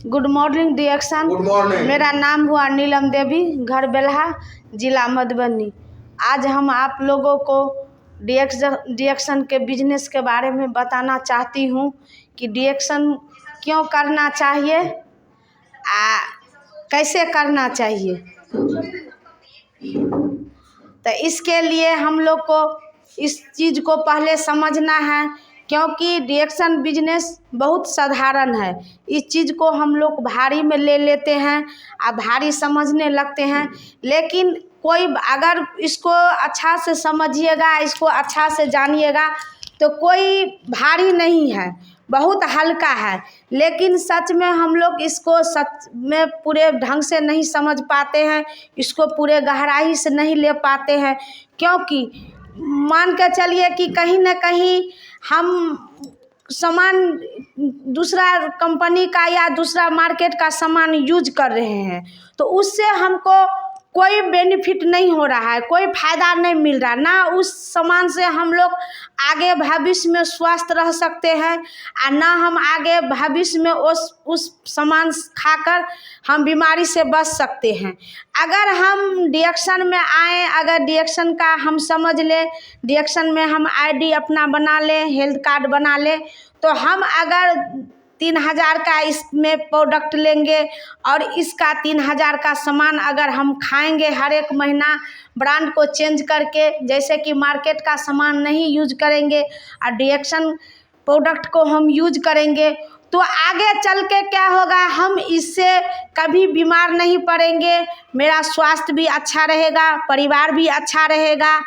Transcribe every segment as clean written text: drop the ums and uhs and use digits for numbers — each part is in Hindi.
गुड मॉर्निंग डिएक्शन। Good morning. मेरा नाम हुआ नीलम देवी, घर बेल्हा, जिला मधुबनी। आज हम आप लोगों को डिएक्शन के बिजनेस के बारे में बताना चाहती हूँ कि डिएक्शन क्यों करना चाहिए, कैसे करना चाहिए। तो इसके लिए हम लोग को इस चीज़ को पहले समझना है, क्योंकि डिएक्शन बिजनेस बहुत साधारण है। इस चीज़ को हम लोग भारी में ले लेते हैं और भारी समझने लगते हैं, लेकिन कोई अगर इसको अच्छा से समझिएगा, इसको अच्छा से जानिएगा तो कोई भारी नहीं है, बहुत हल्का है। लेकिन सच में हम लोग इसको सच में पूरे ढंग से नहीं समझ पाते हैं, इसको पूरे गहराई से नहीं ले पाते हैं, क्योंकि मान के चलिए कि कहीं ना कहीं हम सामान दूसरा कंपनी का या दूसरा मार्केट का सामान यूज कर रहे हैं, तो उससे हमको कोई बेनिफिट नहीं हो रहा है, कोई फायदा नहीं मिल रहा। ना उस सामान से हम लोग आगे भविष्य में स्वस्थ रह सकते हैं और ना हम आगे भविष्य में उस सामान खाकर हम बीमारी से बच सकते हैं। अगर हम डिएक्शन में आए, अगर डिएक्शन का हम समझ लें, डिएक्शन में हम आईडी अपना बना लें, हेल्थ कार्ड बना लें, तो हम अगर 3000 का इसमें प्रोडक्ट लेंगे और इसका 3000 का सामान अगर हम खाएंगे हर एक महीना ब्रांड को चेंज करके, जैसे कि मार्केट का सामान नहीं यूज करेंगे और डिएक्शन प्रोडक्ट को हम यूज करेंगे, तो आगे चल के क्या होगा, हम इससे कभी बीमार नहीं पड़ेंगे, मेरा स्वास्थ्य भी अच्छा रहेगा, परिवार भी अच्छा रहेगा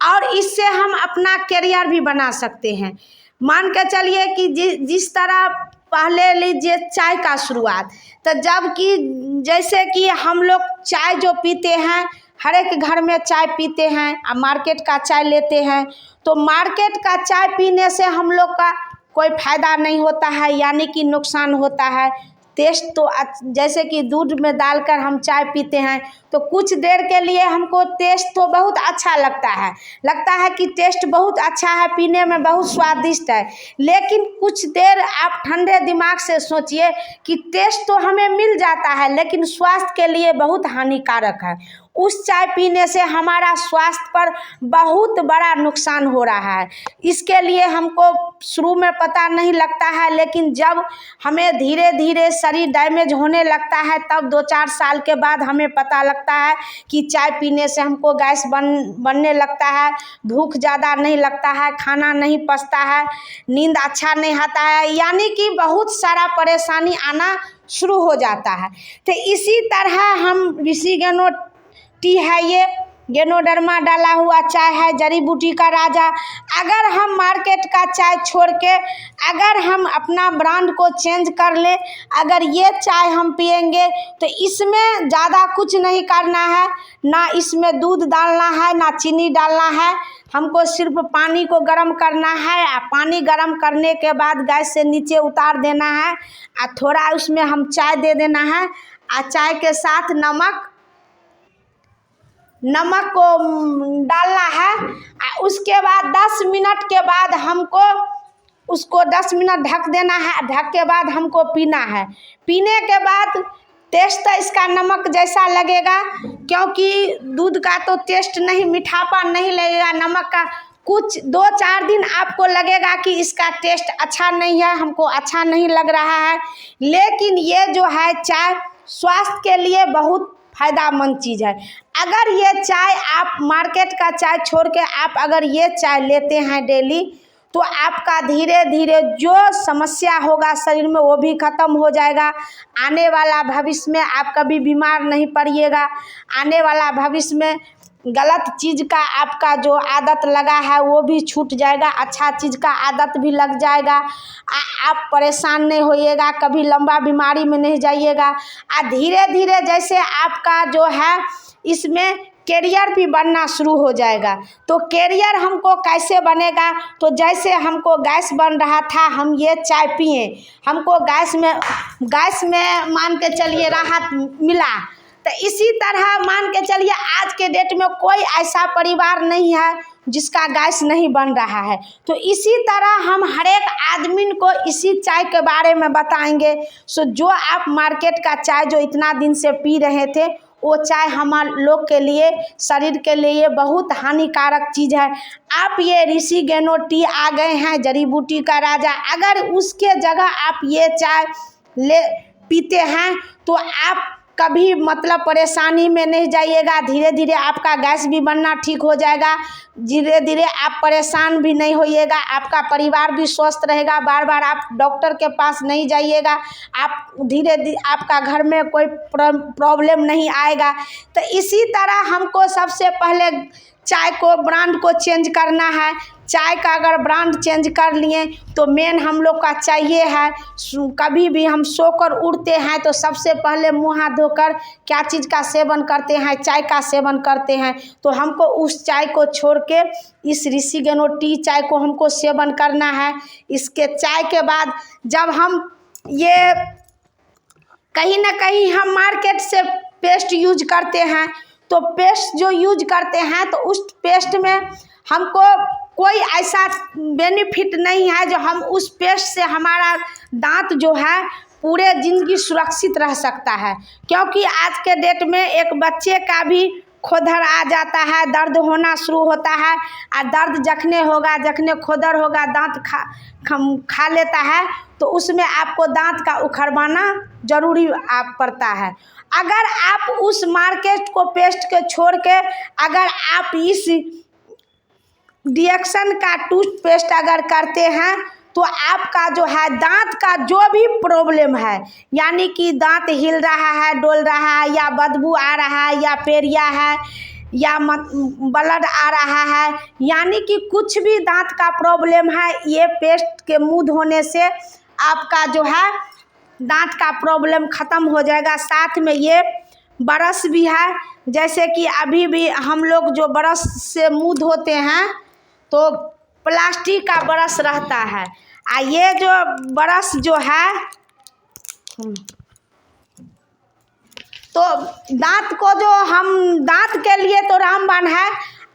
और इससे हम अपना करियर भी बना सकते हैं। मान के चलिए कि जिस तरह पहले लीजिए चाय का शुरुआत, तो जब कि जैसे कि हम लोग चाय जो पीते हैं, हर एक घर में चाय पीते हैं और मार्केट का चाय लेते हैं, तो मार्केट का चाय पीने से हम लोग का कोई फायदा नहीं होता है, यानी कि नुकसान होता है। टेस्ट तो जैसे कि दूध में डालकर हम चाय पीते हैं तो कुछ देर के लिए हमको टेस्ट तो बहुत अच्छा लगता है कि टेस्ट बहुत अच्छा है, पीने में बहुत स्वादिष्ट है, लेकिन कुछ देर आप ठंडे दिमाग से सोचिए कि टेस्ट तो हमें मिल जाता है लेकिन स्वास्थ्य के लिए बहुत हानिकारक है। उस चाय पीने से हमारा स्वास्थ्य पर बहुत बड़ा नुकसान हो रहा है। इसके लिए हमको शुरू में पता नहीं लगता है, लेकिन जब हमें धीरे धीरे शरीर डैमेज होने लगता है तब 2-4 साल के बाद हमें पता लगता है कि चाय पीने से हमको गैस बनने लगता है, भूख ज़्यादा नहीं लगता है, खाना नहीं पचता है, नींद अच्छा नहीं आता है, यानी कि बहुत सारा परेशानी आना शुरू हो जाता है। तो इसी तरह हम ऋषि गेनो टी है, ये गेनोडर्मा डाला हुआ चाय है, जड़ी बूटी का राजा। अगर हम मार्केट का चाय छोड़ के अगर हम अपना ब्रांड को चेंज कर ले, अगर ये चाय हम पिएंगे तो इसमें ज़्यादा कुछ नहीं करना है, ना इसमें दूध डालना है ना चीनी डालना है, हमको सिर्फ पानी को गर्म करना है और पानी गर्म करने के बाद गैस से नीचे उतार देना है और थोड़ा उसमें हम चाय दे देना है और चाय के साथ नमक को डालना है। उसके बाद 10 मिनट के बाद हमको उसको 10 मिनट ढक देना है, ढक के बाद हमको पीना है। पीने के बाद टेस्ट इसका नमक जैसा लगेगा, क्योंकि दूध का तो टेस्ट नहीं, मीठापन नहीं लगेगा, नमक का कुछ 2-4 दिन आपको लगेगा कि इसका टेस्ट अच्छा नहीं है, हमको अच्छा नहीं लग रहा है, लेकिन ये जो है चाय स्वास्थ्य के लिए बहुत फायदामंद चीज़ है। अगर ये चाय आप मार्केट का चाय छोड़ के आप अगर ये चाय लेते हैं डेली, तो आपका धीरे धीरे जो समस्या होगा शरीर में वो भी ख़त्म हो जाएगा। आने वाला भविष्य में आप कभी बीमार नहीं पड़िएगा, आने वाला भविष्य में गलत चीज़ का आपका जो आदत लगा है वो भी छूट जाएगा, अच्छा चीज़ का आदत भी लग जाएगा। आप परेशान नहीं होइएगा, कभी लंबा बीमारी में नहीं जाइएगा। धीरे धीरे जैसे आपका जो है इसमें कैरियर भी बनना शुरू हो जाएगा। तो कैरियर हमको कैसे बनेगा, तो जैसे हमको गैस बन रहा था, हम ये चाय पिए, हमको गैस में मान के चलिए राहत मिला, तो इसी तरह मान के चलिए आज के डेट में कोई ऐसा परिवार नहीं है जिसका गैस नहीं बन रहा है। तो इसी तरह हम हर एक आदमी को इसी चाय के बारे में बताएंगे। सो जो आप मार्केट का चाय जो इतना दिन से पी रहे थे, वो चाय हम लोग के लिए, शरीर के लिए बहुत हानिकारक चीज़ है। आप ये ऋषि गेनो टी आ गए हैं, जड़ी बूटी का राजा, अगर उसके जगह आप ये चाय ले पीते हैं तो आप कभी मतलब परेशानी में नहीं जाइएगा। धीरे धीरे आपका गैस भी बनना ठीक हो जाएगा, धीरे धीरे आप परेशान भी नहीं होइएगा, आपका परिवार भी स्वस्थ रहेगा, बार बार आप डॉक्टर के पास नहीं जाइएगा, आप धीरे धीरे आपका घर में कोई प्रॉब्लम नहीं आएगा। तो इसी तरह हमको सबसे पहले चाय को ब्रांड को चेंज करना है। चाय का अगर ब्रांड चेंज कर लिए तो मेन हम लोग का चाहिए है, कभी भी हम सोकर उठते हैं तो सबसे पहले मुँह हाथ धोकर क्या चीज़ का सेवन करते हैं, चाय का सेवन करते हैं। तो हमको उस चाय को छोड़ के इस ऋषि गेनो टी चाय को हमको सेवन करना है। इसके चाय के बाद जब हम ये कहीं ना कहीं हम मार्केट से पेस्ट यूज करते हैं, तो पेस्ट जो यूज करते हैं तो उस पेस्ट में हमको कोई ऐसा बेनिफिट नहीं है जो हम उस पेस्ट से हमारा दांत जो है पूरे ज़िंदगी सुरक्षित रह सकता है। क्योंकि आज के डेट में एक बच्चे का भी खोदर आ जाता है, दर्द होना शुरू होता है, और दर्द जखने खोदर होगा, दांत खा लेता है, तो उसमें आपको दांत का उखड़वाना जरूरी आप पड़ता है। अगर आप उस मार्केट को पेस्ट के छोड़ के अगर आप इस डिएक्शन का टूथपेस्ट अगर करते हैं तो आपका जो है दांत का जो भी प्रॉब्लम है, यानी कि दांत हिल रहा है, डोल रहा है, या बदबू आ रहा है, या पेरिया है, या ब्लड आ रहा है, यानी कि कुछ भी दांत का प्रॉब्लम है, ये पेस्ट के मुंह धोने से आपका जो है दांत का प्रॉब्लम ख़त्म हो जाएगा। साथ में ये ब्रश भी है, जैसे कि अभी भी हम लोग जो ब्रश से मुंह धोते हैं तो प्लास्टिक का ब्रश रहता है, ये जो ब्रश जो है तो दांत को जो हम दांत के लिए तो रामबाण है।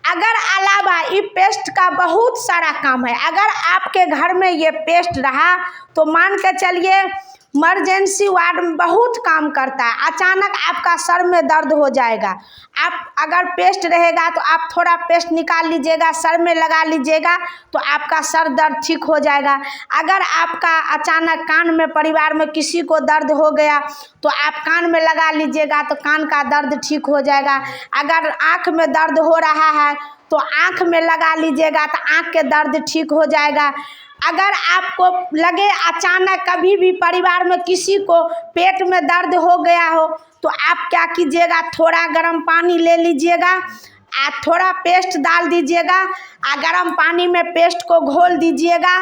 अगर अलावा ये पेस्ट का बहुत सारा काम है। अगर आपके घर में ये पेस्ट रहा तो मान के चलिए इमरजेंसी वार्ड में बहुत काम करता है। अचानक आपका सर में दर्द हो जाएगा, आप अगर पेस्ट रहेगा तो आप थोड़ा पेस्ट निकाल लीजिएगा, सर में लगा लीजिएगा तो आपका सर दर्द ठीक हो जाएगा। अगर आपका अचानक कान में परिवार में किसी को दर्द हो गया तो आप कान में लगा लीजिएगा तो कान का दर्द ठीक हो जाएगा। अगर आँख में दर्द हो रहा है तो आँख में लगा लीजिएगा तो आँख के दर्द ठीक हो जाएगा। अगर आपको लगे अचानक कभी भी परिवार में किसी को पेट में दर्द हो गया हो तो आप क्या कीजिएगा, थोड़ा गर्म पानी ले लीजिएगा, थोड़ा पेस्ट डाल दीजिएगा, गर्म पानी में पेस्ट को घोल दीजिएगा,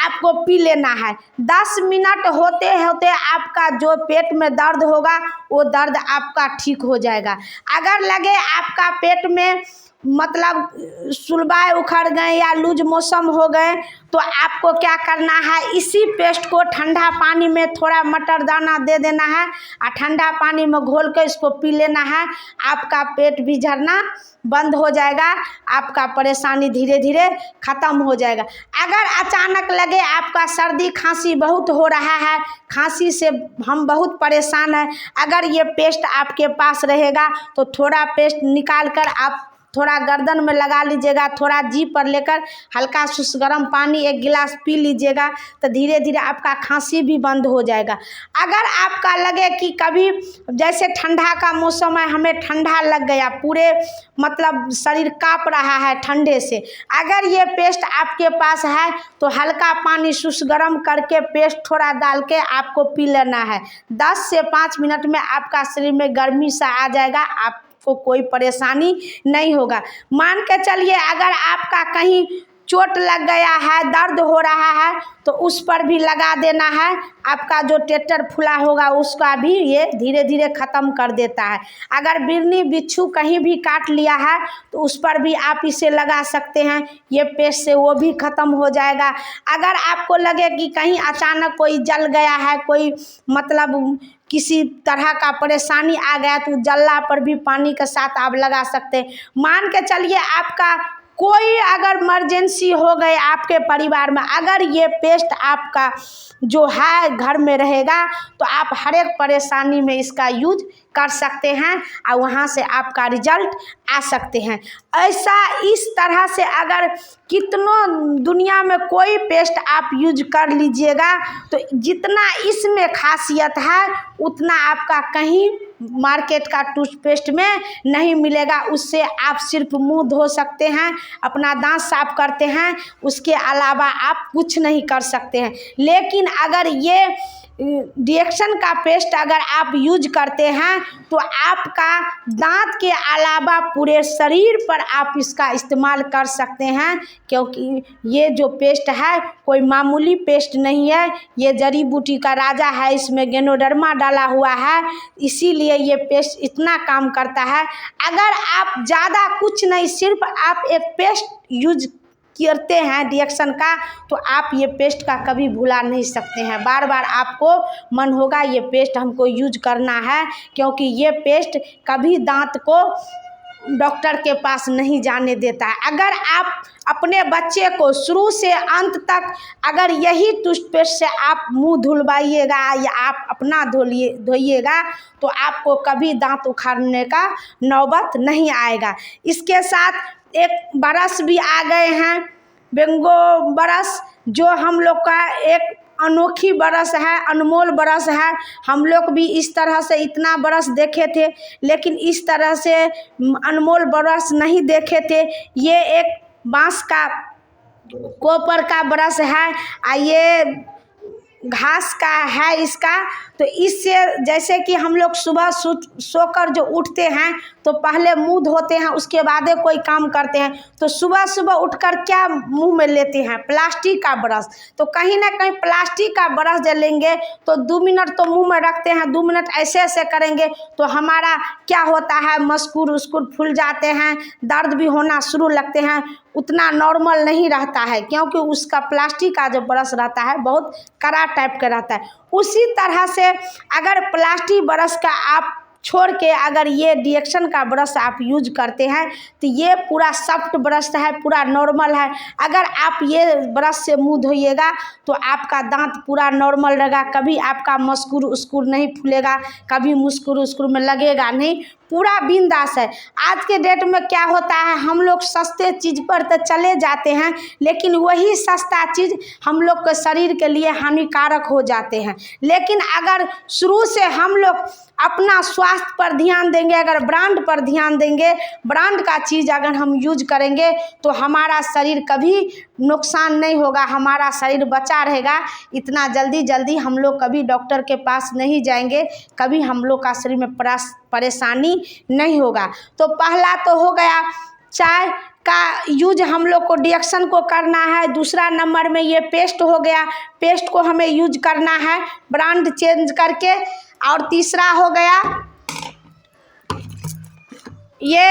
आपको पी लेना है। 10 मिनट होते होते आपका जो पेट में दर्द होगा वो दर्द आपका ठीक हो जाएगा। अगर लगे आपका पेट में मतलब सुलबाए उखड़ गए या लूज मौसम हो गए तो आपको क्या करना है, इसी पेस्ट को ठंडा पानी में थोड़ा मटर दाना दे देना है और ठंडा पानी में घोल कर इसको पी लेना है। आपका पेट भी झड़ना बंद हो जाएगा, आपका परेशानी धीरे धीरे ख़त्म हो जाएगा। अगर अचानक लगे आपका सर्दी खांसी बहुत हो रहा है, खांसी से हम बहुत परेशान हैं, अगर ये पेस्ट आपके पास रहेगा तो थोड़ा पेस्ट निकाल कर आप थोड़ा गर्दन में लगा लीजिएगा, थोड़ा जी पर लेकर हल्का सुस गर्म पानी 1 गिलास पी लीजिएगा तो धीरे धीरे आपका खांसी भी बंद हो जाएगा। अगर आपका लगे कि कभी जैसे ठंडा का मौसम है, हमें ठंडा लग गया, पूरे मतलब शरीर काँप रहा है ठंडे से, अगर ये पेस्ट आपके पास है तो हल्का पानी सुस गर्म करके पेस्ट थोड़ा डाल के आपको पी लेना है। 10 से 5 मिनट में आपका शरीर में गर्मी सा आ जाएगा, आप को कोई परेशानी नहीं होगा। मान के चलिए अगर आपका कहीं चोट लग गया है, दर्द हो रहा है तो उस पर भी लगा देना है, आपका जो टेटर फुला होगा उसका भी ये धीरे धीरे ख़त्म कर देता है। अगर बिरनी बिच्छू कहीं भी काट लिया है तो उस पर भी आप इसे लगा सकते हैं, ये पेस्ट से वो भी ख़त्म हो जाएगा। अगर आपको लगे कि कहीं अचानक कोई जल गया है, कोई मतलब किसी तरह का परेशानी आ गया तो जल्ला पर भी पानी के साथ आप लगा सकते हैं। मान के चलिए आपका कोई अगर इमरजेंसी हो गए आपके परिवार में, अगर ये पेस्ट आपका जो है घर में रहेगा तो आप हर एक परेशानी में इसका यूज कर सकते हैं और वहाँ से आपका रिजल्ट आ सकते हैं। ऐसा इस तरह से अगर कितनों दुनिया में कोई पेस्ट आप यूज कर लीजिएगा तो जितना इसमें खासियत है उतना आपका कहीं मार्केट का टूथपेस्ट में नहीं मिलेगा। उससे आप सिर्फ मुंह धो सकते हैं, अपना दांत साफ करते हैं, उसके अलावा आप कुछ नहीं कर सकते हैं। लेकिन अगर ये रिएक्शन का पेस्ट अगर आप यूज करते हैं तो आपका दांत के अलावा पूरे शरीर पर आप इसका इस्तेमाल कर सकते हैं, क्योंकि ये जो पेस्ट है कोई मामूली पेस्ट नहीं है, ये जड़ी बूटी का राजा है, इसमें गैनोडर्मा डाला हुआ है, इसीलिए ये पेस्ट इतना काम करता है। अगर आप ज़्यादा कुछ नहीं, सिर्फ आप एक पेस्ट यूज करते हैं रिएक्शन का, तो आप ये पेस्ट का कभी भुला नहीं सकते हैं। बार बार आपको मन होगा ये पेस्ट हमको यूज करना है, क्योंकि ये पेस्ट कभी दांत को डॉक्टर के पास नहीं जाने देता है। अगर आप अपने बच्चे को शुरू से अंत तक अगर यही टूथपेस्ट से आप मुंह धुलवाइएगा या आप अपना धोइएगा तो आपको कभी दांत उखाड़ने का नौबत नहीं आएगा। इसके साथ एक ब्रश भी आ गए हैं, बेंगो ब्रश, जो हम लोग का एक अनोखी ब्रश है, अनमोल ब्रश है। हम लोग भी इस तरह से इतना ब्रश देखे थे, लेकिन इस तरह से अनमोल ब्रश नहीं देखे थे। ये एक बांस का कॉपर का ब्रश है, ये घास का है इसका। तो इससे जैसे कि हम लोग सुबह सोकर जो उठते हैं तो पहले मुंह धोते हैं, उसके बाद कोई काम करते हैं, तो सुबह सुबह उठकर क्या मुंह में लेते हैं? प्लास्टिक का ब्रश। तो कहीं ना कहीं प्लास्टिक का ब्रश जब लेंगे तो 2 मिनट तो मुंह में रखते हैं, 2 मिनट ऐसे ऐसे करेंगे तो हमारा क्या होता है, मस्कुर उसकुर फूल जाते हैं, दर्द भी होना शुरू लगते हैं, उतना नॉर्मल नहीं रहता है, क्योंकि उसका प्लास्टिक का जो ब्रश रहता है बहुत कड़ा टाइप का रहता है। उसी तरह से अगर प्लास्टिक ब्रश का आप छोड़ के अगर ये रिएक्शन का ब्रश आप यूज करते हैं तो ये पूरा सॉफ्ट ब्रश है, पूरा नॉर्मल है। अगर आप ये ब्रश से मुंह धोइएगा तो आपका दांत पूरा नॉर्मल रहेगा, कभी आपका मस्कुर उसकुर नहीं फूलेगा, कभी मुस्कुर उसकुर में लगेगा नहीं, पूरा बिंदास है। आज के डेट में क्या होता है, हम लोग सस्ते चीज़ पर तो चले जाते हैं, लेकिन वही सस्ता चीज़ हम लोग के शरीर के लिए हानिकारक हो जाते हैं। लेकिन अगर शुरू से हम लोग अपना स्वास्थ्य पर ध्यान देंगे, अगर ब्रांड पर ध्यान देंगे, ब्रांड का चीज़ अगर हम यूज करेंगे तो हमारा शरीर कभी नुकसान नहीं होगा, हमारा शरीर बचा रहेगा। इतना जल्दी हम लोग कभी डॉक्टर के पास नहीं जाएंगे, कभी हम लोग का शरीर में परेशानी नहीं होगा। तो पहला तो हो गया चाय का यूज हम लोग को रिएक्शन को करना है। दूसरा नंबर में ये पेस्ट हो गया, पेस्ट को हमें यूज करना है ब्रांड चेंज करके। और तीसरा हो गया ये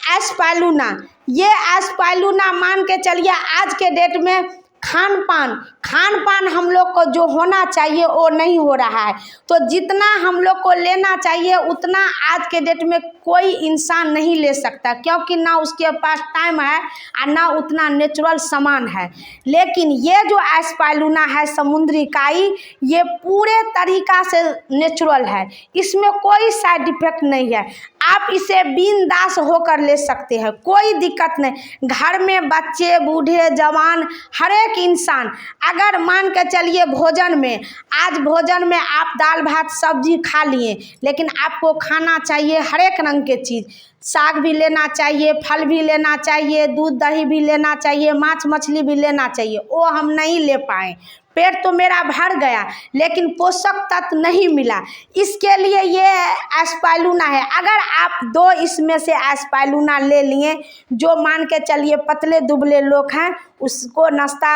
एस्पालूना। ये एस्पालूना मान के चलिए आज के डेट में खान पान हम लोग को जो होना चाहिए वो नहीं हो रहा है। तो जितना हम लोग को लेना चाहिए उतना आज के डेट में कोई इंसान नहीं ले सकता, क्योंकि ना उसके पास टाइम है और ना उतना नेचुरल सामान है। लेकिन ये जो एस्पालूना है समुद्री काई, ये पूरे तरीका से नेचुरल है, इसमें कोई साइड इफेक्ट नहीं है। आप इसे बिंदास होकर ले सकते हैं, कोई दिक्कत नहीं। घर में बच्चे बूढ़े जवान हर एक इंसान, अगर मान के चलिए भोजन में, आज भोजन में आप दाल भात सब्जी खा लिए, लेकिन आपको खाना चाहिए हर एक रंग के चीज़, साग भी लेना चाहिए, फल भी लेना चाहिए, दूध दही भी लेना चाहिए, मांस मछली भी लेना चाहिए, वो हम नहीं ले पाए। पेट तो मेरा भर गया लेकिन पोषक तत्व नहीं मिला, इसके लिए ये एस्पालूना है। अगर आप 2 इसमें से एस्पालूना ले लिए, जो मान के चलिए पतले दुबले लोग हैं उसको नाश्ता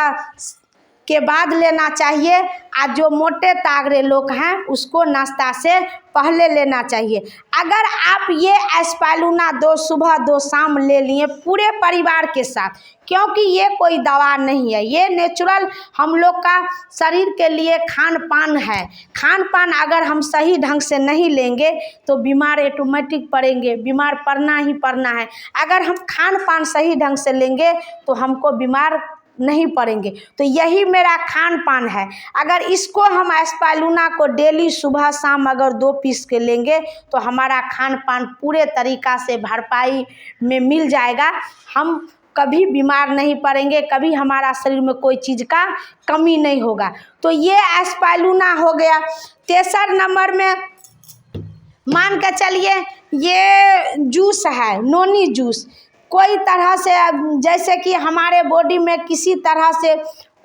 के बाद लेना चाहिए। आज जो मोटे तागड़े लोग हैं उसको नाश्ता से पहले लेना चाहिए। अगर आप ये एस्पाइरुलिना 2 सुबह 2 शाम ले लिए पूरे परिवार के साथ, क्योंकि ये कोई दवा नहीं है, ये नेचुरल हम लोग का शरीर के लिए खान पान है। खान पान अगर हम सही ढंग से नहीं लेंगे तो बीमार ऑटोमेटिक पड़ेंगे, बीमार पड़ना ही पड़ना है। अगर हम खान पान सही ढंग से लेंगे तो हमको बीमार नहीं पड़ेंगे। तो यही मेरा खान पान है। अगर इसको हम एस्पाइरुलिना को डेली सुबह शाम अगर 2 पीस के लेंगे तो हमारा खान पान पूरे तरीक़ा से भरपाई में मिल जाएगा। हम कभी बीमार नहीं पड़ेंगे, कभी हमारा शरीर में कोई चीज़ का कमी नहीं होगा। तो ये एस्पाइरुलिना हो गया। तीसरा नंबर में मान के चलिए ये जूस है, नोनी जूस। कोई तरह से जैसे कि हमारे बॉडी में किसी तरह से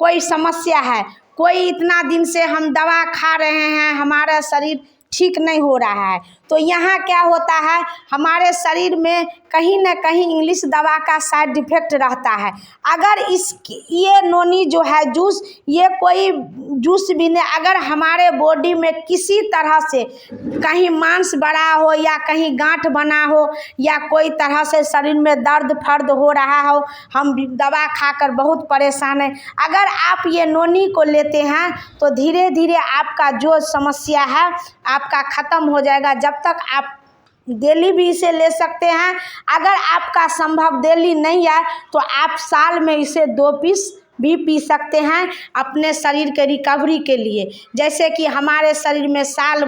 कोई समस्या है, कोई इतना दिन से हम दवा खा रहे हैं, हमारा शरीर ठीक नहीं हो रहा है, तो यहाँ क्या होता है हमारे शरीर में कहीं ना कहीं इंग्लिश दवा का साइड इफेक्ट रहता है। अगर ये नोनी जो है जूस, ये कोई जूस भी नहीं, अगर हमारे बॉडी में किसी तरह से कहीं मांस बड़ा हो या कहीं गांठ बना हो या कोई तरह से शरीर में दर्द फर्द हो रहा हो, हम दवा खाकर बहुत परेशान हैं, अगर आप ये नोनी को लेते हैं तो धीरे धीरे आपका जो समस्या है आपका ख़त्म हो जाएगा। जब तक आप डेली भी इसे ले सकते हैं, अगर आपका संभव डेली नहीं है तो आप साल में इसे 2 पीस भी पी सकते हैं अपने शरीर के रिकवरी के लिए। जैसे कि हमारे शरीर में साल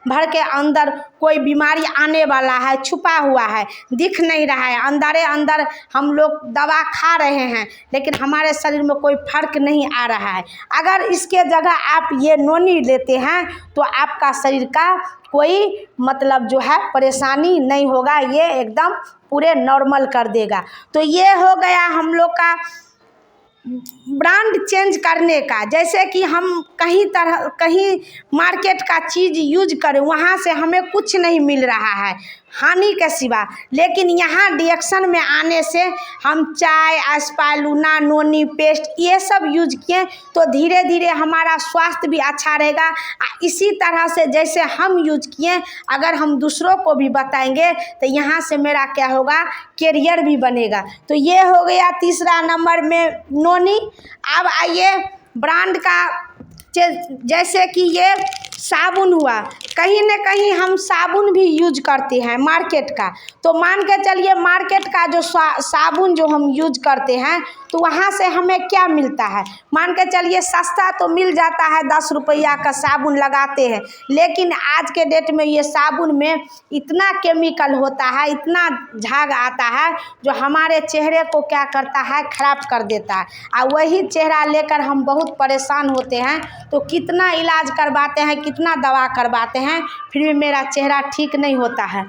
भर के अंदर कोई बीमारी आने वाला है, छुपा हुआ है, दिख नहीं रहा है, अंदर अंदर हम लोग दवा खा रहे हैं लेकिन हमारे शरीर में कोई फर्क नहीं आ रहा है, अगर इसके जगह आप ये नोनी लेते हैं तो आपका शरीर का कोई मतलब जो है परेशानी नहीं होगा, ये एकदम पूरे नॉर्मल कर देगा। तो ये हो गया हम लोग का ब्रांड चेंज करने का। जैसे कि हम कहीं मार्केट का चीज़ यूज करें, वहाँ से हमें कुछ नहीं मिल रहा है हानि के सिवा, लेकिन यहाँ डिएक्शन में आने से हम चाय, एस्पाइरुलिना, नोनी पेस्ट ये सब यूज किए तो धीरे धीरे हमारा स्वास्थ्य भी अच्छा रहेगा। इसी तरह से जैसे हम यूज किए अगर हम दूसरों को भी बताएंगे तो यहाँ से मेरा क्या होगा, कैरियर भी बनेगा। तो ये हो गया तीसरा नंबर में नोनी। अब आइए ब्रांड का, जैसे कि ये साबुन हुआ, कहीं न कहीं हम साबुन भी यूज करते हैं मार्केट का, तो मान के चलिए मार्केट का जो साबुन जो हम यूज करते हैं तो वहाँ से हमें क्या मिलता है, मान के चलिए सस्ता तो मिल जाता है, 10 रुपया का साबुन लगाते हैं, लेकिन आज के डेट में ये साबुन में इतना केमिकल होता है, इतना झाग आता है जो हमारे चेहरे को क्या करता है, खराब कर देता है। और वही चेहरा लेकर हम बहुत परेशान होते हैं, तो कितना इलाज करवाते हैं, कितना दवा करवाते हैं, फिर भी मेरा चेहरा ठीक नहीं होता है।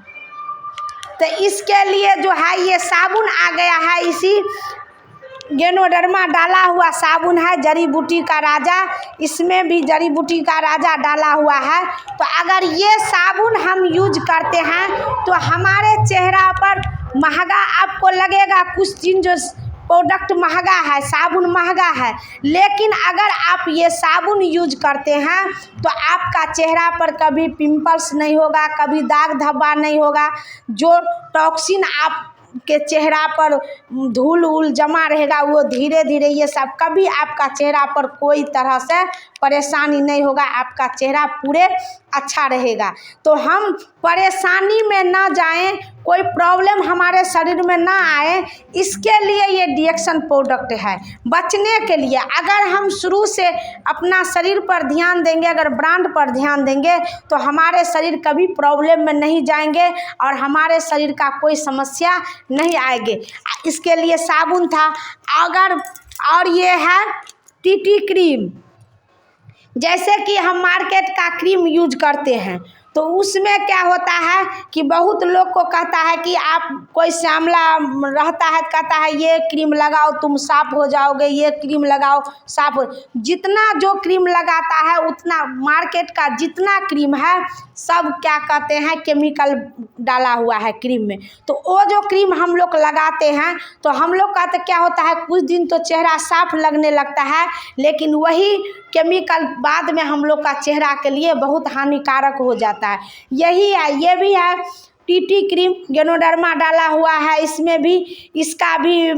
तो इसके लिए जो है ये साबुन आ गया है, इसी गेनोडर्मा डाला हुआ साबुन है, जड़ी बूटी का राजा, इसमें भी जड़ी बूटी का राजा डाला हुआ है। तो अगर ये साबुन हम यूज करते हैं तो हमारे चेहरा पर महंगा आपको लगेगा, कुछ दिन जो प्रोडक्ट महंगा है, साबुन महंगा है, लेकिन अगर आप ये साबुन यूज करते हैं तो आपका चेहरा पर कभी पिंपल्स नहीं होगा, कभी दाग धब्बा नहीं होगा, जो टॉक्सिन आप के चेहरा पर धूल उल जमा रहेगा वो धीरे धीरे ये सब कभी आपका चेहरा पर कोई तरह से परेशानी नहीं होगा, आपका चेहरा पूरे अच्छा रहेगा। तो हम परेशानी में ना जाएं, कोई प्रॉब्लम हमारे शरीर में ना आए, इसके लिए ये डिएक्शन प्रोडक्ट है। बचने के लिए अगर हम शुरू से अपना शरीर पर ध्यान देंगे, अगर ब्रांड पर ध्यान देंगे तो हमारे शरीर कभी प्रॉब्लम में नहीं जाएंगे और हमारे शरीर का कोई समस्या नहीं आएगी। इसके लिए साबुन था। अगर और ये है टीटी क्रीम, जैसे कि हम मार्केट का क्रीम यूज करते हैं तो उसमें क्या होता है कि बहुत लोग को कहता है कि आप कोई श्यामला रहता है कहता है ये क्रीम लगाओ तुम साफ हो जाओगे, ये क्रीम लगाओ साफ हो। जितना जो क्रीम लगाता है उतना मार्केट का जितना क्रीम है सब क्या कहते हैं केमिकल डाला हुआ है क्रीम में। तो वो जो क्रीम हम लोग लगाते हैं तो हम लोग का तो क्या होता है कुछ दिन तो चेहरा साफ लगने लगता है, लेकिन वही केमिकल बाद में हम लोग का चेहरा के लिए बहुत हानिकारक हो जाता है। यही है, ये भी है टीटी क्रीम गैनोडर्मा डाला हुआ है इसमें भी। इसका भी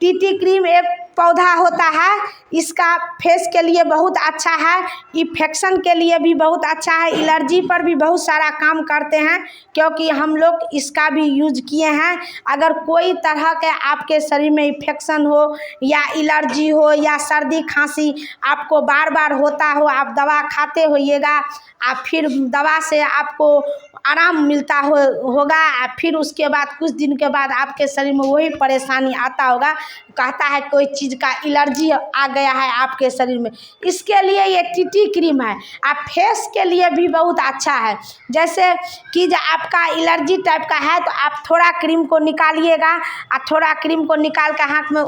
टीटी क्रीम एक पौधा होता है, इसका फेस के लिए बहुत अच्छा है, इन्फेक्शन के लिए भी बहुत अच्छा है, एलर्जी पर भी बहुत सारा काम करते हैं क्योंकि हम लोग इसका भी यूज किए हैं। अगर कोई तरह के आपके शरीर में इन्फेक्शन हो या एलर्जी हो या सर्दी खांसी आपको बार बार होता हो, आप दवा खाते होइएगा, आप फिर दवा से आपको आराम मिलता होगा, फिर उसके बाद कुछ दिन के बाद आपके शरीर में वही परेशानी आता होगा, कहता है कोई चीज़ का एलर्जी आ गया है आपके शरीर में। इसके लिए ये टीटी क्रीम है। आप फेस के लिए भी बहुत अच्छा है। जैसे कि जो आपका एलर्जी टाइप का है तो आप थोड़ा क्रीम को निकालिएगा और थोड़ा क्रीम को निकाल कर हाथ में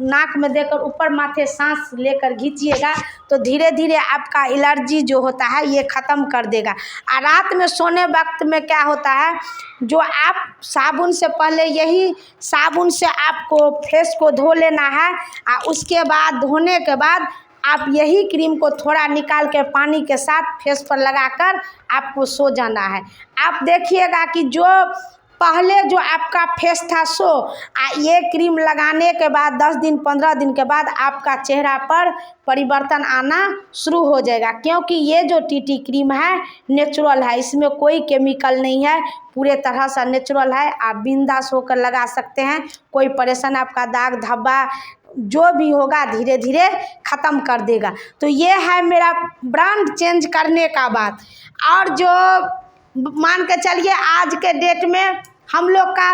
नाक में देकर ऊपर माथे सांस लेकर खींचिएगा तो धीरे धीरे आपका एलर्जी जो होता है ये ख़त्म कर देगा। और रात में सोने वक्त में क्या होता है, जो आप साबुन से पहले यही साबुन से आपको फेस को धो लेना है और उसके बाद धोने के बाद आप यही क्रीम को थोड़ा निकाल के पानी के साथ फेस पर लगाकर आपको सो जाना है। आप देखिएगा कि जो पहले जो आपका फेस था सो ये क्रीम लगाने के बाद 10 दिन 15 दिन के बाद आपका चेहरा पर परिवर्तन आना शुरू हो जाएगा, क्योंकि ये जो टीटी क्रीम है नेचुरल है, इसमें कोई केमिकल नहीं है, पूरे तरह से नेचुरल है। आप बिंदास होकर लगा सकते हैं, कोई परेशान आपका दाग धब्बा जो भी होगा धीरे धीरे ख़त्म कर देगा। तो ये है मेरा ब्रांड चेंज करने का बात। और जो मान के चलिए आज के डेट में हम लोग का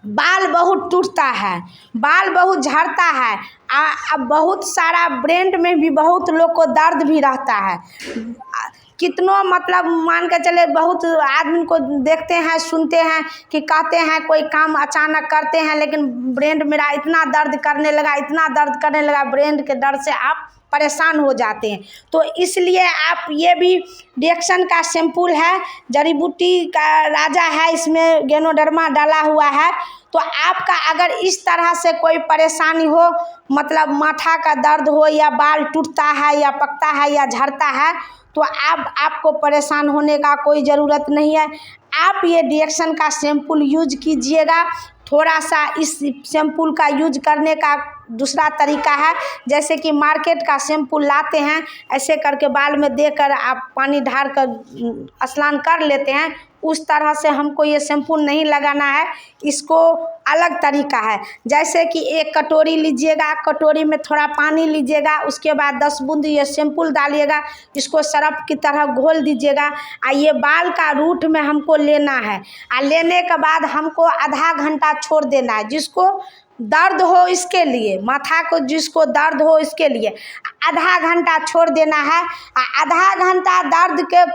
बाल बहुत टूटता है, बाल बहुत झड़ता है, अब बहुत सारा ब्रेन में भी बहुत लोग को दर्द भी रहता है। कितनों मतलब मान के चले बहुत आदमी को देखते हैं सुनते हैं कि कहते हैं कोई काम अचानक करते हैं लेकिन ब्रेन मेरा इतना दर्द करने लगा, इतना दर्द करने लगा, ब्रेन के दर्द से आप परेशान हो जाते हैं। तो इसलिए आप ये भी रिएक्शन का शैम्पूल है, जड़ी बूटी का राजा है, इसमें गैनोडर्मा डाला हुआ है। तो आपका अगर इस तरह से कोई परेशानी हो, मतलब माथा का दर्द हो या बाल टूटता है या पकता है या झड़ता है, तो आपको परेशान होने का कोई ज़रूरत नहीं है। आप ये रिएक्शन का शैम्पूल यूज कीजिएगा। थोड़ा सा इस शैम्पूल का यूज करने का दूसरा तरीका है, जैसे कि मार्केट का शैम्पूल लाते हैं, ऐसे करके बाल में देकर आप पानी ढार कर स्नान कर लेते हैं, उस तरह से हमको ये शैम्पूल नहीं लगाना है। इसको अलग तरीका है, जैसे कि एक कटोरी लीजिएगा, कटोरी में थोड़ा पानी लीजिएगा, उसके बाद 10 बूंद ये शैम्पूल डालिएगा, इसको सरफ की तरह घोल दीजिएगा और ये बाल का रूट में हमको लेना है। और लेने के बाद हमको आधा घंटा छोड़ देना है। जिसको दर्द हो इसके लिए, माथा को जिसको दर्द हो इसके लिए आधा घंटा छोड़ देना है। आधा घंटा दर्द के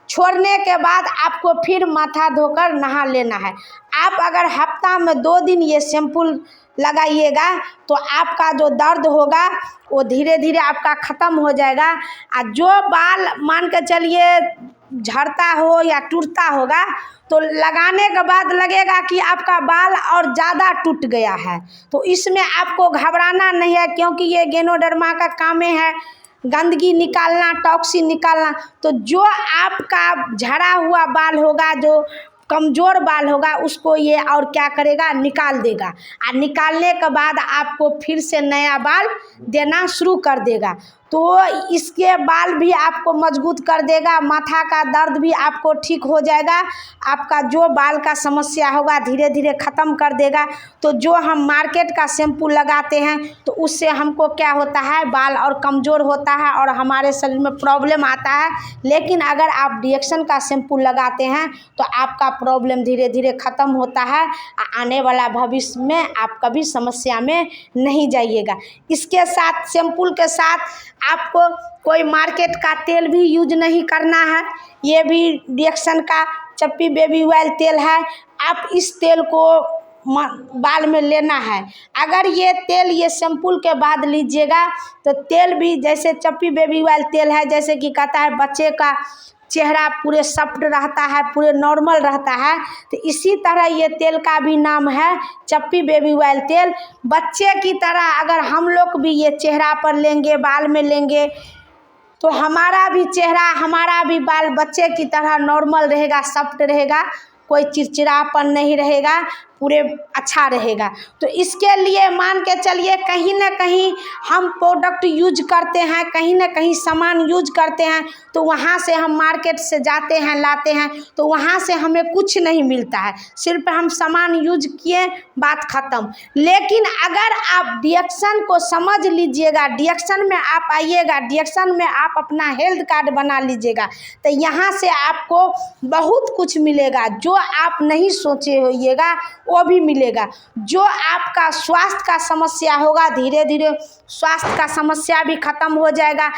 छोड़ने के बाद आपको फिर माथा धोकर नहा लेना है। आप अगर हफ्ता में 2 दिन ये शैम्पूल लगाइएगा तो आपका जो दर्द होगा वो धीरे धीरे आपका ख़त्म हो जाएगा। और जो बाल मान के चलिए झड़ता हो या टूटता होगा तो लगाने के बाद लगेगा कि आपका बाल और ज़्यादा टूट गया है, तो इसमें आपको घबराना नहीं है, क्योंकि ये गैनोडर्मा का काम है गंदगी निकालना, टॉक्सिन निकालना। तो जो आपका झड़ा हुआ बाल होगा, जो कमज़ोर बाल होगा, उसको ये और क्या करेगा, निकाल देगा। और निकालने के बाद आपको फिर से नया बाल देना शुरू कर देगा। तो इसके बाल भी आपको मजबूत कर देगा, माथा का दर्द भी आपको ठीक हो जाएगा, आपका जो बाल का समस्या होगा धीरे धीरे ख़त्म कर देगा। तो जो हम मार्केट का शैम्पूल लगाते हैं तो उससे हमको क्या होता है, बाल और कमज़ोर होता है और हमारे शरीर में प्रॉब्लम आता है। लेकिन अगर आप रिएक्शन का शैम्पूल लगाते हैं तो आपका प्रॉब्लम धीरे धीरे ख़त्म होता है, आने वाला भविष्य में आप कभी समस्या में नहीं जाइएगा। इसके साथ शैम्पूल के साथ आपको कोई मार्केट का तेल भी यूज नहीं करना है। ये भी रिएक्शन का चप्पी बेबी ऑयल तेल है। आप इस तेल को बाल में लेना है। अगर ये तेल ये शैम्पूल के बाद लीजिएगा तो तेल भी जैसे चप्पी बेबी ऑयल तेल है, जैसे कि कहता है बच्चे का चेहरा पूरे सॉफ्ट रहता है, पूरे नॉर्मल रहता है, तो इसी तरह ये तेल का भी नाम है चप्पी बेबी ऑयल तेल। बच्चे की तरह अगर हम लोग भी ये चेहरा पर लेंगे, बाल में लेंगे, तो हमारा भी चेहरा, हमारा भी बाल बच्चे की तरह नॉर्मल रहेगा, सॉफ्ट रहेगा, कोई चिड़चिड़ापन नहीं रहेगा, पूरे अच्छा रहेगा। तो इसके लिए मान के चलिए कहीं ना कहीं हम प्रोडक्ट यूज करते हैं, कहीं ना कहीं सामान यूज करते हैं, तो वहाँ से हम मार्केट से जाते हैं, लाते हैं, तो वहाँ से हमें कुछ नहीं मिलता है, सिर्फ हम सामान यूज किए, बात ख़त्म। लेकिन अगर आप डिएक्शन को समझ लीजिएगा, डिएक्शन में आप आइएगा, डिएक्शन में आप अपना हेल्थ कार्ड बना लीजिएगा, तो यहाँ से आपको बहुत कुछ मिलेगा। जो आप नहीं सोचे होइएगा वो भी मिलेगा। जो आपका स्वास्थ्य का समस्या होगा, धीरे धीरे स्वास्थ्य का समस्या भी खत्म हो जाएगा।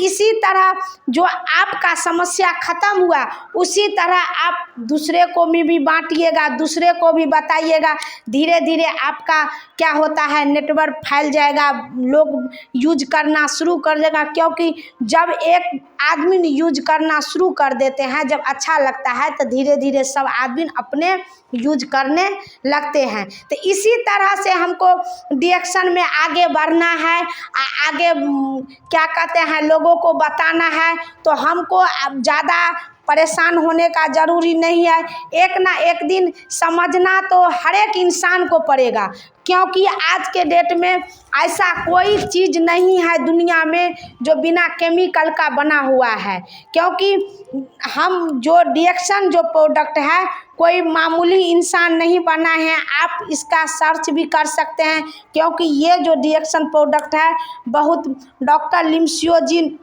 इसी तरह जो आपका समस्या खत्म हुआ, उसी तरह आप दूसरे को भी बांटिएगा, दूसरे को भी बताइएगा। धीरे धीरे आपका क्या होता है, नेटवर्क फैल जाएगा, लोग यूज करना शुरू कर देगा। क्योंकि जब एक आदमी यूज करना शुरू कर देते हैं, जब अच्छा लगता है, तो धीरे धीरे सब आदमी अपने यूज करने लगते हैं। तो इसी तरह से हमको डिएक्शन में आगे बढ़ना है, आगे क्या कहते हैं, लोगों को बताना है। तो हमको अब ज़्यादा परेशान होने का ज़रूरी नहीं है। एक ना एक दिन समझना तो हर एक इंसान को पड़ेगा, क्योंकि आज के डेट में ऐसा कोई चीज़ नहीं है दुनिया में जो बिना केमिकल का बना हुआ है। क्योंकि हम जो डिएक्शन जो प्रोडक्ट है, कोई मामूली इंसान नहीं बना है। आप इसका सर्च भी कर सकते हैं, क्योंकि ये जो डिएक्शन प्रोडक्ट है, बहुत डॉक्टर लिमसियो जी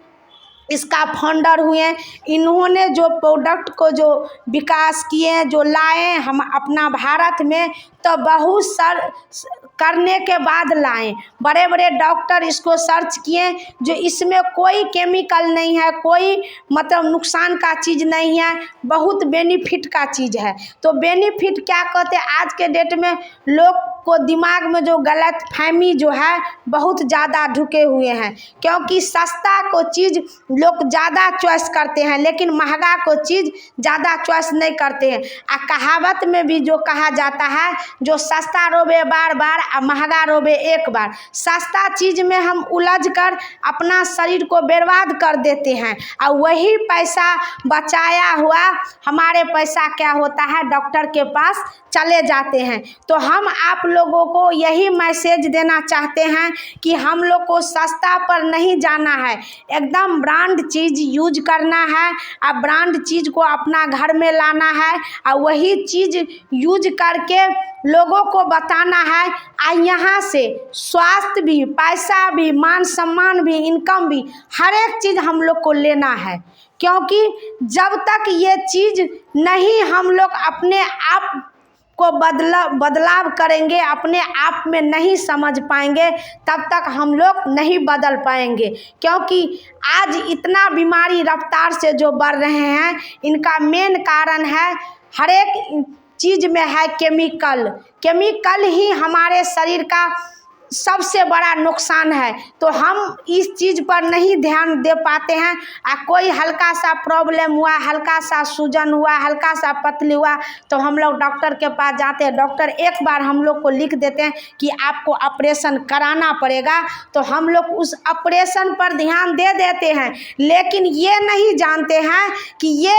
इसका फाउंडर हुए। इन्होंने जो प्रोडक्ट को जो विकास किए, जो लाए हम अपना भारत में, तो बहुत करने के बाद लाए। बड़े बड़े डॉक्टर इसको सर्च किए, जो इसमें कोई केमिकल नहीं है, कोई मतलब नुकसान का चीज़ नहीं है, बहुत बेनिफिट का चीज़ है। तो बेनिफिट क्या कहते हैं, आज के डेट में लोग को दिमाग में जो गलत फहमी जो है बहुत ज़्यादा ढुके हुए हैं। क्योंकि सस्ता को चीज़ लोग ज़्यादा चॉइस करते हैं, लेकिन महंगा को चीज़ ज़्यादा चॉइस नहीं करते हैं। कहावत में भी जो कहा जाता है, जो सस्ता रोबे बार बार और महंगा रोबे एक बार। सस्ता चीज़ में हम उलझ कर अपना शरीर को बर्बाद कर देते हैं, और वही पैसा बचाया हुआ हमारे पैसा क्या होता है, डॉक्टर के पास चले जाते हैं। तो हम आप लोगों को यही मैसेज देना चाहते हैं कि हम लोग को सस्ता पर नहीं जाना है, एकदम ब्रांड चीज़ यूज करना है, और ब्रांड चीज़ को अपना घर में लाना है, और वही चीज़ यूज करके लोगों को बताना है। और यहाँ से स्वास्थ्य भी, पैसा भी, मान सम्मान भी, इनकम भी, हर एक चीज़ हम लोग को लेना है। क्योंकि जब तक ये चीज़ नहीं हम लोग अपने आप को बदलाव करेंगे, अपने आप में नहीं समझ पाएंगे, तब तक हम लोग नहीं बदल पाएंगे। क्योंकि आज इतना बीमारी रफ्तार से जो बढ़ रहे हैं, इनका मेन कारण है हर एक चीज़ में है केमिकल। केमिकल ही हमारे शरीर का सबसे बड़ा नुकसान है। तो हम इस चीज़ पर नहीं ध्यान दे पाते हैं। कोई हल्का सा प्रॉब्लम हुआ, हल्का सा सूजन हुआ, हल्का सा पतली हुआ, तो हम लोग डॉक्टर के पास जाते हैं। डॉक्टर एक बार हम लोग को लिख देते हैं कि आपको ऑपरेशन कराना पड़ेगा, तो हम लोग उस ऑपरेशन पर ध्यान दे देते हैं। लेकिन ये नहीं जानते हैं कि ये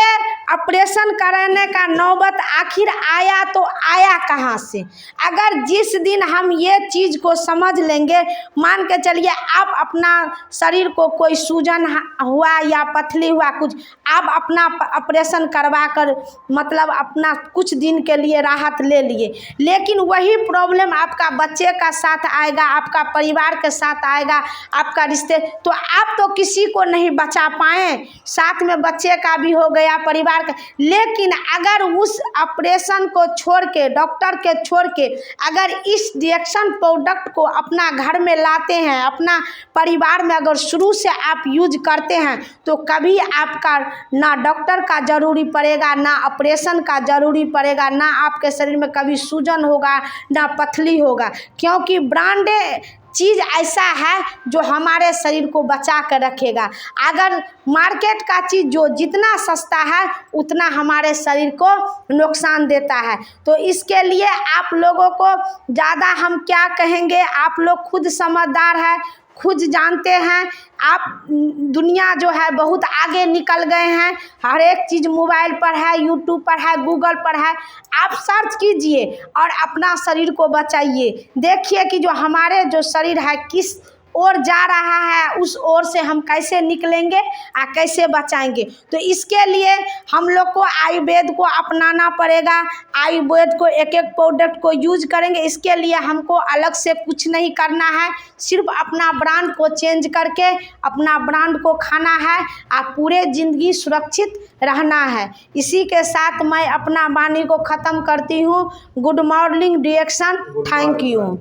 ऑपरेशन कराने का नौबत आखिर आया तो आया कहाँ से। अगर जिस दिन हम ये चीज़ को समझ लेंगे, मान के चलिए आप अपना शरीर को कोई सूजन हुआ या पथली हुआ कुछ, आप अपना ऑपरेशन करवा कर मतलब अपना कुछ दिन के लिए राहत ले लिए, लेकिन वही प्रॉब्लम आपका बच्चे का साथ आएगा, आपका परिवार के साथ आएगा, आपका रिश्ते, तो आप तो किसी को नहीं बचा पाए, साथ में बच्चे का भी हो गया, परिवार का। लेकिन अगर उस ऑपरेशन को छोड़ के, डॉक्टर के छोड़ के, अगर इस डिएक्शन प्रोडक्ट को अपना घर में लाते हैं, अपना परिवार में अगर शुरू से आप यूज करते हैं तो कभी आपका ना डॉक्टर का ज़रूरी पड़ेगा, ना ऑपरेशन का ज़रूरी पड़ेगा, ना आपके शरीर में कभी सूजन होगा, ना पथरी होगा, क्योंकि ब्रांडेड चीज़ ऐसा है जो हमारे शरीर को बचा कर रखेगा। अगर मार्केट का चीज़ जो जितना सस्ता है उतना हमारे शरीर को नुकसान देता है। तो इसके लिए आप लोगों को ज़्यादा हम क्या कहेंगे, आप लोग खुद समझदार है, खुद जानते हैं। आप दुनिया जो है बहुत आगे निकल गए हैं, हर एक चीज़ मोबाइल पर है, यूट्यूब पर है, गूगल पर है। आप सर्च कीजिए और अपना शरीर को बचाइए। देखिए कि जो हमारे जो शरीर है किस ओर जा रहा है, उस ओर से हम कैसे निकलेंगे और कैसे बचाएंगे। तो इसके लिए हम लोग को आयुर्वेद को अपनाना पड़ेगा। आयुर्वेद को एक एक प्रोडक्ट को यूज करेंगे, इसके लिए हमको अलग से कुछ नहीं करना है, सिर्फ अपना ब्रांड को चेंज करके अपना ब्रांड को खाना है और पूरे ज़िंदगी सुरक्षित रहना है। इसी के साथ मैं अपना वाणी को ख़त्म करती हूँ। Good morning reaction, thank you.